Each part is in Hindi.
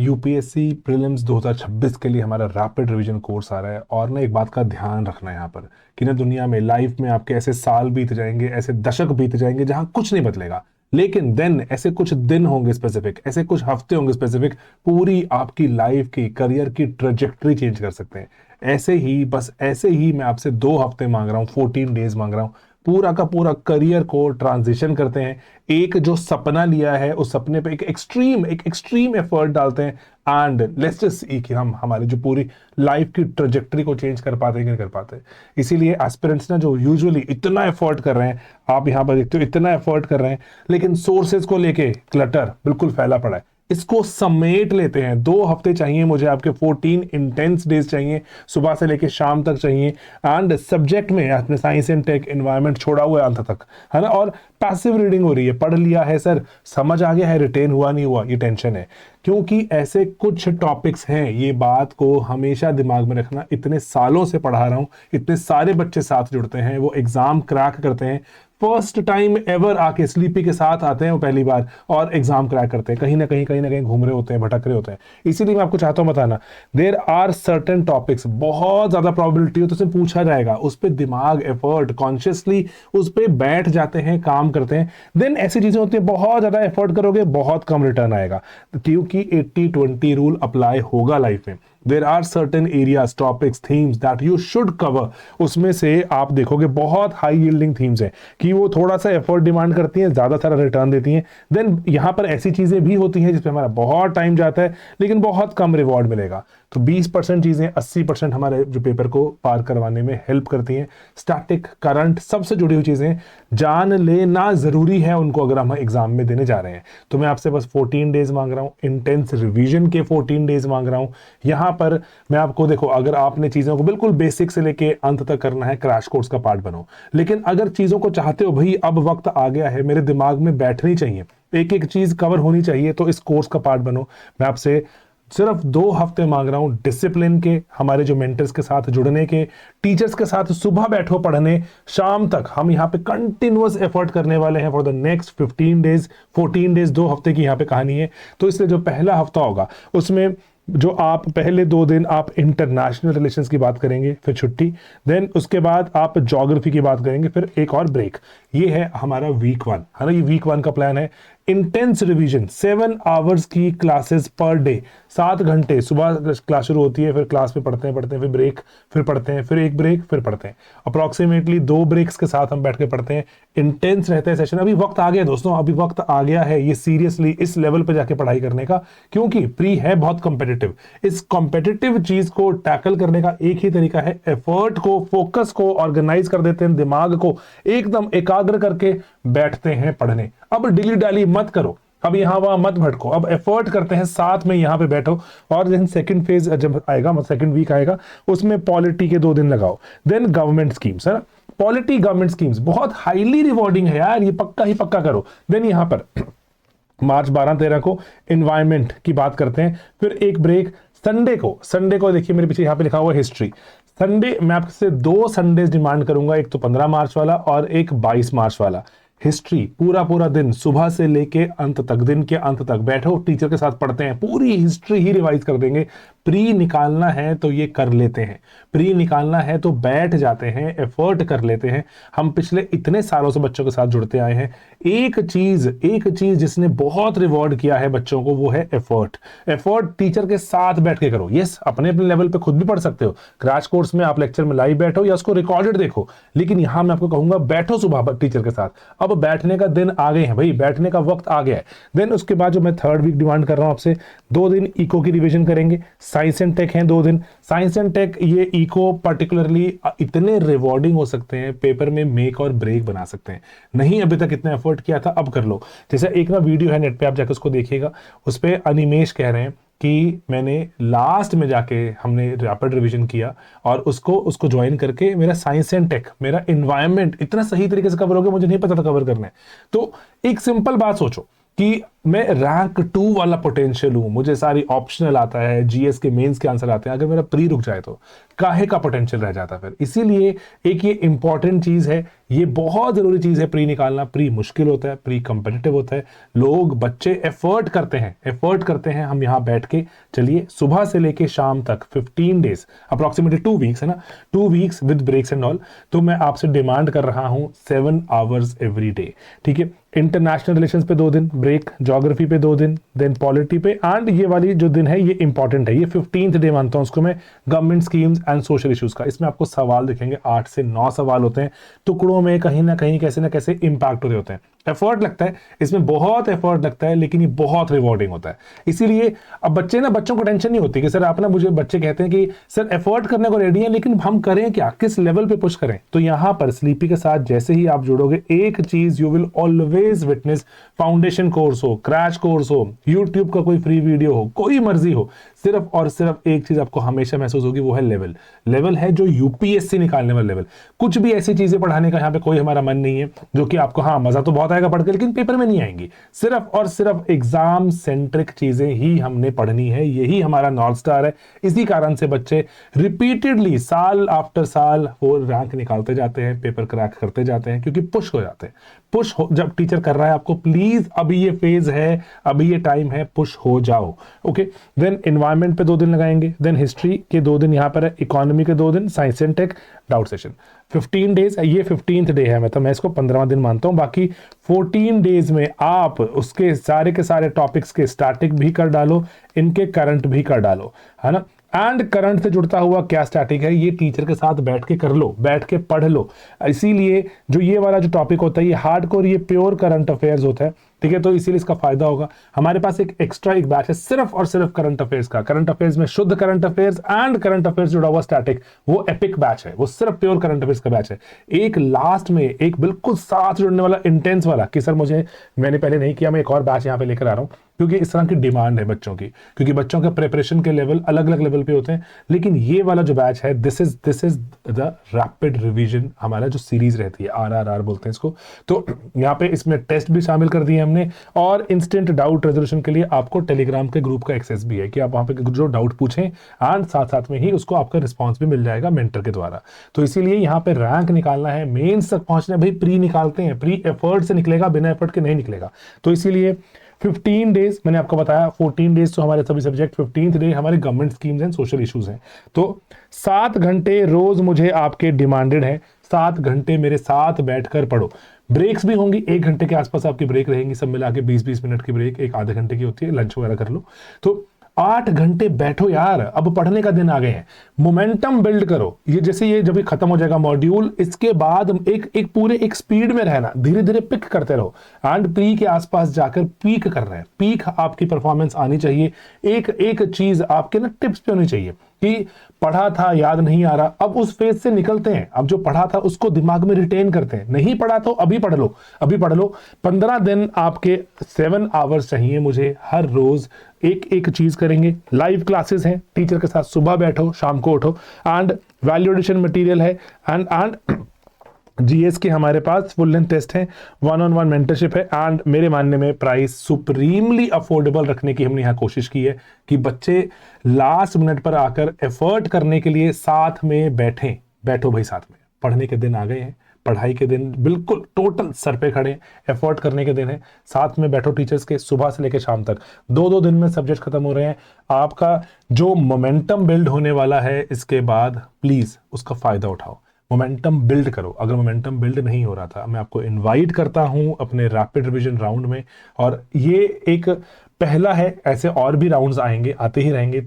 यूपीएससी प्रीलिम्स 2026 के लिए हमारा रैपिड रिवीजन कोर्स आ रहा है। और ना एक बात का ध्यान रखना है यहाँ पर कि ना दुनिया में लाइफ में आपके ऐसे साल बीत जाएंगे, ऐसे दशक बीत जाएंगे जहां कुछ नहीं बदलेगा, लेकिन देन ऐसे कुछ दिन होंगे स्पेसिफिक, ऐसे कुछ हफ्ते होंगे स्पेसिफिक, पूरी आपकी लाइफ की करियर की ट्रेजेक्टरी चेंज कर सकते हैं। ऐसे ही, बस ऐसे ही मैं आपसे 2 हफ्ते मांग रहा हूँ, 14 डेज मांग रहा हूँ। पूरा का पूरा करियर को ट्रांजिशन करते हैं। एक जो सपना लिया है उस सपने पे एक एक्सट्रीम एफर्ट डालते हैं एंड लेट्स जस्ट सी कि हम हमारी जो पूरी लाइफ की ट्रेजेक्टरी को चेंज कर पाते हैं कि नहीं कर पाते। इसीलिए एस्पिरेंट्स ना जो यूजुअली इतना एफर्ट कर रहे हैं, आप यहां पर देखते हो इतना एफर्ट कर रहे हैं, लेकिन सोर्सेज को लेके क्लटर बिल्कुल फैला पड़ा है। इसको समेट लेते हैं। 2 हफ्ते चाहिए मुझे आपके, 14 इंटेंस डेज चाहिए, सुबह से लेके शाम तक चाहिए। एंड सब्जेक्ट में आपने साइंस एंड टेक एनवायरनमेंट छोड़ा हुआ है अंत तक, है ना। और पैसिव रीडिंग हो रही है, पढ़ लिया है सर, समझ आ गया है, रिटेन हुआ नहीं हुआ ये टेंशन है। क्योंकि ऐसे कुछ टॉपिक्स हैं, ये बात को हमेशा दिमाग में रखना। इतने सालों से पढ़ा रहा हूं, इतने सारे बच्चे साथ जुड़ते हैं, वो एग्जाम क्रैक करते हैं, फर्स्ट टाइम एवर आके स्लीपी के साथ आते हैं वो पहली बार, और एग्जाम क्रैक करते हैं। कहीं ना कहीं घूम रहे होते हैं, भटक रहे होते हैं। इसीलिए मैं आपको चाहता हूं बताना, देयर आर सर्टेन टॉपिक्स, बहुत ज्यादा प्रोबेबिलिटी हो तो उसमें पूछा जाएगा, उस पर दिमाग एफर्ट कॉन्शियसली उस पर बैठ जाते हैं, काम करते हैं। देन ऐसी चीजें होती है, बहुत ज्यादा एफर्ट करोगे, बहुत कम रिटर्न आएगा, क्योंकि 80-20 रूल अप्लाई होगा लाइफ में। There are certain areas, topics, themes that you should cover. उसमें से आप देखोगे बहुत हाई यील्डिंग थीम्स हैं कि वो थोड़ा सा एफर्ट डिमांड करती हैं, ज्यादा सारा रिटर्न देती हैं। देन यहां पर ऐसी चीजें भी होती हैं जिसपे हमारा बहुत टाइम जाता है लेकिन बहुत कम रिवॉर्ड मिलेगा। तो 20% चीजें 80% हमारे जो पेपर को पार करवाने में हेल्प करती हैं। स्टैटिक, करंट, सबसे जुड़ी हुई चीजें जान लेना जरूरी है उनको, अगर हम एग्जाम में देने जा रहे हैं। तो मैं आपसे बस 14 डेज मांग रहा हूं, इंटेंस रिवीजन के 14 डेज मांग रहा हूं। यहां पर मैं आपको, देखो, अगर आपने चीजों को बिल्कुल बेसिक से लेके अंत तक करना है, क्रैश कोर्स का पार्ट बनो। लेकिन अगर चीजों को चाहते हो भाई अब वक्त आ गया है, मेरे दिमाग में बैठनी चाहिए, एक एक चीज कवर होनी चाहिए, तो इस कोर्स का पार्ट बनो। मैं आपसे सिर्फ 2 हफ्ते मांग रहा हूं, डिसिप्लिन के, हमारे जो मेंटर्स के साथ जुड़ने के, टीचर्स के साथ सुबह बैठो पढ़ने, शाम तक हम यहाँ पे कंटिन्यूअस एफर्ट करने वाले हैं for the next 15 days 14 days. 2 हफ्ते की यहाँ पे कहानी है। तो इसलिए जो पहला हफ्ता होगा उसमें जो आप पहले 2 दिन आप इंटरनेशनल रिलेशंस की बात करेंगे, फिर छुट्टी, देन उसके बाद आप ज्योग्राफी की बात करेंगे, फिर एक और ब्रेक। ये है हमारा वीक 1, है ना। ये वीक 1 का प्लान है। इंटेंस रिवीजन, 7 आवर्स की क्लासेस पर डे, 7 घंटे। सुबह क्लास शुरू होती है, फिर क्लास में पढ़ते हैं, फिर ब्रेक, फिर पढ़ते हैं, फिर एक ब्रेक, फिर पढ़ते हैं। अप्रोक्सीमेटली 2 ब्रेक्स के साथ हम बैठ के पढ़ते हैं। इंटेंस रहते हैं सेशन। अभी वक्त आ गया दोस्तों, अभी वक्त आ गया है ये सीरियसली इस लेवल पे जाके पढ़ाई करने का, क्योंकि प्री है बहुत कॉम्पिटिटिव। इस कॉम्पिटिटिव चीज को टैकल करने का एक ही तरीका है, एफर्ट को, फोकस को ऑर्गेनाइज कर देते हैं, दिमाग को एकदम एकाग्र करके बैठते हैं पढ़ने। अब डिली डाली मत करो, अब यहां वहां मत भटको, अब एफर्ट करते हैं, साथ में यहां पे बैठो। और देन सेकंड फेज जब आएगा, मतलब सेकंड वीक आएगा, उसमें पॉलिटी के 2 दिन लगाओ। देन गवर्नमेंट स्कीम्स, है ना। पॉलिटी, गवर्नमेंट स्कीम्स बहुत हाईली रिवॉर्डिंग है यार, ये पक्का ही पक्का करो। देन यहां पर मार्च 12-13 को एनवायरमेंट की बात करते हैं, फिर एक ब्रेक। संडे को देखिए मेरे पीछे यहां पे लिखा हुआ हिस्ट्री। संडे मैं आपसे 2 संडेज डिमांड करूंगा, एक तो 15 मार्च वाला और एक 22 मार्च वाला। हिस्ट्री पूरा दिन, सुबह से लेके अंत तक, दिन के अंत तक बैठो, टीचर के साथ पढ़ते हैं, पूरी हिस्ट्री ही रिवाइज कर देंगे। प्री निकालना है तो ये कर लेते हैं, प्री निकालना है तो बैठ जाते हैं, एफर्ट कर लेते हैं। हम पिछले इतने सालों से बच्चों के साथ जुड़ते आए हैं। एक चीज जिसने बहुत रिवॉर्ड किया है बच्चों को, वो है एफर्ट। एफर्ट टीचर के साथ बैठ के करो। यस, अपने अपने लेवल पे खुद भी पढ़ सकते हो, क्रैश कोर्स में आप लेक्चर में लाइव बैठो या उसको रिकॉर्डेड देखो, लेकिन यहां मैं आपको कहूंगा बैठो सुबह टीचर के साथ। अब बैठने का दिन आ गए हैं भाई, बैठने का वक्त आ गया है। देन उसके बाद जो मैं थर्ड वीक डिमांड कर रहा हूं आपसे, 2 दिन इको की रिवीजन करेंगे। साइंस एंड टेक हैं 2 दिन। साइंस एंड टेक, ये इको पर्टिकुलरली इतने रिवॉर्डिंग हो सकते हैं, पेपर में मेक और ब्रेक बना सकते हैं। नहीं अभी तक इतना एफर्ट किया था, अब कर लो। जैसे एक ना वीडियो है नेट पे, आप जाकर उसको देखिएगा, उस पर अनिमेश कह रहे हैं कि मैंने लास्ट में जाके हमने रैपिड रिवीजन किया और उसको ज्वाइन करके मेरा साइंस एंड टेक, मेरा एनवायरनमेंट इतना सही तरीके से कवर हो गया, मुझे नहीं पता था कवर करना है। तो एक सिंपल बात सोचो कि मैं रैंक 2 वाला पोटेंशियल हूं, मुझे सारी ऑप्शनल आता है, जीएस के मेंस के आंसर आते हैं, अगर मेरा प्री रुक जाए तो काहे का पोटेंशियल रह जाता फिर। इसीलिए एक ये इंपॉर्टेंट चीज है, ये बहुत जरूरी चीज है प्री निकालना। प्री मुश्किल होता है, प्री कंपेटिटिव होता है, लोग बच्चे एफर्ट करते हैं। हम यहाँ बैठ के चलिए सुबह से लेके शाम तक 15 डेज अप्रोक्सीमेटली 2 वीक्स है ना, 2 weeks with breaks and all. तो मैं आपसे डिमांड कर रहा हूं 7 आवर्स एवरी डे, ठीक है। इंटरनेशनल रिलेशंस पे 2 दिन ब्रेक, ज्योग्राफी पे 2 दिन, देन पॉलिटी पे, एंड ये वाली जो दिन है ये इंपॉर्टेंट है, ये 15th डे मानता हूं उसको मैं, government schemes and social issues का। इसमें आपको सवाल दिखेंगे, 8 से 9 सवाल होते हैं, टुकड़ों में कहीं ना कहीं कैसे ना कैसे इंपैक्ट हो रहे होते हैं। एफर्ट लगता है इसमें, बहुत एफर्ट लगता है, लेकिन ये बहुत रिवॉर्डिंग होता है। इसीलिए अब बच्चों को टेंशन नहीं होती कि सर आप ना, मुझे बच्चे कहते हैं कि सर एफर्ट करने को रेडी है, लेकिन हम करें क्या, किस लेवल पे पुश करें। तो यहां पर स्लीपी के साथ जैसे ही आप जुड़ोगे, एक चीज you will always witness, foundation course हो, क्रैश कोर्स हो, यूट्यूब का कोई फ्री वीडियो हो, कोई मर्जी हो, सिर्फ और सिर्फ एक चीज आपको हमेशा महसूस होगी, वो है लेवल है जो यूपीएससी निकालने वाला लेवल। कुछ भी ऐसी चीजें पढ़ाने का यहाँ पे कोई हमारा मन नहीं है जो कि आपको, हाँ मजा तो बहुत आएगा पढ़ के, लेकिन पेपर में नहीं आएंगी। सिर्फ और सिर्फ एग्जाम सेंट्रिक चीजें ही हमने पढ़नी है, यही हमारा नॉर्थ स्टार है। इसी कारण से बच्चे रिपीटेडली साल आफ्टर साल वो रैंक निकालते जाते हैं, पेपर क्रैक करते जाते हैं, क्योंकि पुश हो जाते हैं। जब टीचर कर रहा है आपको, प्लीज अभी ये फेज है, अभी ये टाइम है, पुश हो जाओ। ओके, देन एनवायरमेंट पे 2 दिन लगाएंगे, देन हिस्ट्री के 2 दिन यहाँ पर है, इकोनॉमी के 2 दिन, science and tech doubt session. 15 days, ये 15th डे है, मतलब मैं इसको 15वां दिन मानता हूं। बाकी 14 डेज में आप उसके सारे के सारे टॉपिक्स के स्टैटिक भी कर डालो, इनके करंट भी कर डालो, है ना। एंड करंट से जुड़ता हुआ क्या स्टैटिक है, ये टीचर के साथ बैठ के कर लो, बैठ के पढ़ लो। इसीलिए जो ये वाला जो टॉपिक होता है, ये हार्डकोर, ये प्योर करंट अफेयर्स होता है, ठीक है। तो इसीलिए इसका फायदा होगा। हमारे पास एक एक्स्ट्रा एक बैच है सिर्फ और सिर्फ करंट अफेयर्स का। करंट अफेयर्स में शुद्ध current affairs and current affairs जुड़ा हुआ स्टैटिक, वो एपिक बैच है, वो सिर्फ प्योर करंट अफेयर्स का बैच है। एक लास्ट में एक बिल्कुल साथ जुड़ने वाला इंटेंस वाला, कि सर मैंने पहले नहीं किया, मैं एक और बैच यहाँ पे लेकर आ रहा हूँ, क्योंकि इस तरह की डिमांड है बच्चों की, क्योंकि बच्चों के प्रिपरेशन के लेवल अलग अलग लेवल पे होते हैं। लेकिन ये वाला जो बैच है, this is the rapid revision, हमारा जो सीरीज रहती है, RRR बोलते हैं इसको। तो यहाँ पे इसमें टेस्ट भी शामिल कर दिए हमने, और इंस्टेंट डाउट रेजोल्यूशन के लिए आपको टेलीग्राम के ग्रुप का एक्सेस भी है, कि आप वहां पे जो डाउट पूछें एंड साथ साथ में ही उसको आपका रिस्पॉन्स भी मिल जाएगा मेंटर के द्वारा। तो इसीलिए यहाँ पे रैंक निकालना है, मेंस तक पहुंचना है भाई, प्री निकालते हैं, प्री एफर्ट से निकलेगा, बिना एफर्ट के नहीं निकलेगा। तो इसीलिए 15 डेज मैंने आपको बताया, 14 डेज तो हमारे सभी सब्जेक्ट, 15th डे हमारे government schemes and social issues हैं। तो 7 घंटे रोज मुझे आपके डिमांडेड है, 7 घंटे मेरे साथ बैठकर पढ़ो। ब्रेक्स भी होंगी, 1 घंटे के आसपास आपकी ब्रेक रहेंगी, सब मिला के 20-20 मिनट की ब्रेक, एक आधे घंटे की होती है, लंच वगैरह कर लो। तो 8 घंटे बैठो यार, अब पढ़ने का दिन आ गए हैं, मोमेंटम बिल्ड करो। ये जैसे ये जब खत्म हो जाएगा मॉड्यूल, इसके बाद एक पूरे एक स्पीड में रहना, धीरे धीरे पिक करते रहो, एंड प्री के आसपास जाकर पीक कर रहे हैं। पीक आपकी परफॉर्मेंस आनी चाहिए, एक एक चीज आपके ना टिप्स पे होनी चाहिए, कि पढ़ा था याद नहीं आ रहा, अब उस फेज से निकलते हैं, अब जो पढ़ा था उसको दिमाग में रिटेन करते हैं। नहीं पढ़ा तो अभी पढ़ लो, अभी पढ़ लो। 15 दिन आपके 7 आवर्स चाहिए मुझे, हर रोज एक एक चीज करेंगे। लाइव क्लासेस हैं, टीचर के साथ सुबह बैठो, शाम को उठो, एंड वैल्यू एडिशन मटेरियल है, एंड जीएस के हमारे पास फुल लेंथ टेस्ट है, 1-on-1 मेंटरशिप है, एंड मेरे मानने में प्राइस सुप्रीमली अफोर्डेबल रखने की हमने यहाँ कोशिश की है, कि बच्चे लास्ट मिनट पर आकर एफर्ट करने के लिए साथ में बैठो भाई, साथ में पढ़ने के दिन आ गए हैं, पढ़ाई के दिन बिल्कुल टोटल सर पे खड़े, एफर्ट करने के दिन है, साथ में बैठो टीचर्स के, सुबह से लेकर शाम तक 2-2 दिन में सब्जेक्ट खत्म हो रहे हैं। आपका जो मोमेंटम बिल्ड होने वाला है इसके बाद, प्लीज उसका फायदा उठाओ, मोमेंटम बिल्ड करो। अगर मोमेंटम बिल्ड नहीं हो रहा था, मैं आपको इनवाइट करता हूं अपने रैपिड रिवीजन राउंड में, और ये एक पहला है, ऐसे और भी राउंड्स आएंगे, आते ही रहेंगे,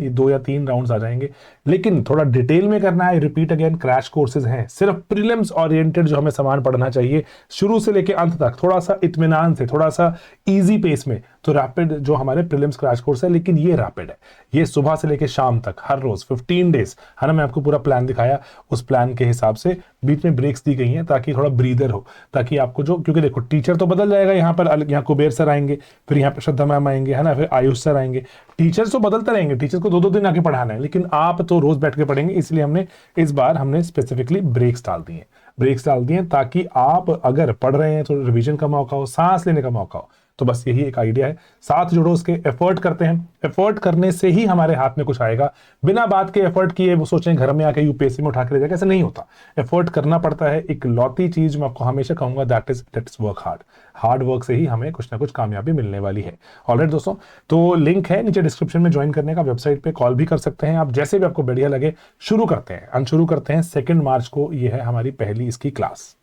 2 या 3 राउंड्स आ जाएंगे, लेकिन थोड़ा डिटेल में करना है। रिपीट अगेन, क्रैश कोर्सेज हैं, सिर्फ प्रीलिम्स ओरिएंटेड जो हमें सामान पढ़ना चाहिए शुरू से लेके अंत तक, थोड़ा सा इत्मीनान से, थोड़ा सा इजी पेस में। तो रैपिड जो हमारे प्रीलिम्स क्रैश कोर्स है, लेकिन ये रैपिड है, ये सुबह से लेके शाम तक हर रोज 15 डेज है ना। मैं आपको पूरा प्लान दिखाया, उस प्लान के हिसाब से बीच में ब्रेक्स दी गई हैं, ताकि थोड़ा ब्रीदर हो, ताकि आपको जो, क्योंकि देखो टीचर तो बदल जाएगा, यहाँ पर यहाँ कुबेर सर आएंगे, फिर यहाँ पर श्रद्धा मैम आएंगे, है ना, फिर आयुष सर आएंगे, टीचर्स तो बदलते रहेंगे, टीचर को 2-2 दिन आके पढ़ाना है, लेकिन आप तो रोज बैठ के पढ़ेंगे। इसलिए इस बार हमने स्पेसिफिकली ब्रेक्स डाल दिए, ताकि आप अगर पढ़ रहे हैं तो रिवीजन का मौका हो, सांस लेने का मौका हो, तो बस यही एक आइडिया है, साथ जुड़ो, उसके एफर्ट करते हैं, एफर्ट करने से ही हमारे हाथ में कुछ आएगा। बिना बात के एफर्ट किए वो सोचें घर में आके यूपीएससी में उठा के ले जाएगा, ऐसा नहीं होता। एफर्ट करना पड़ता है। एक लौती चीज मैं आपको हमेशा कहूंगा, that's work hard. Hard work से ही हमें कुछ ना कुछ कामयाबी मिलने वाली है। ऑलराइट दोस्तों, तो लिंक है नीचे डिस्क्रिप्शन में ज्वाइन करने का, वेबसाइट पे कॉल भी कर सकते हैं आप, जैसे भी आपको बढ़िया लगे। शुरू करते हैं 2 मार्च को, ये है हमारी पहली इसकी क्लास।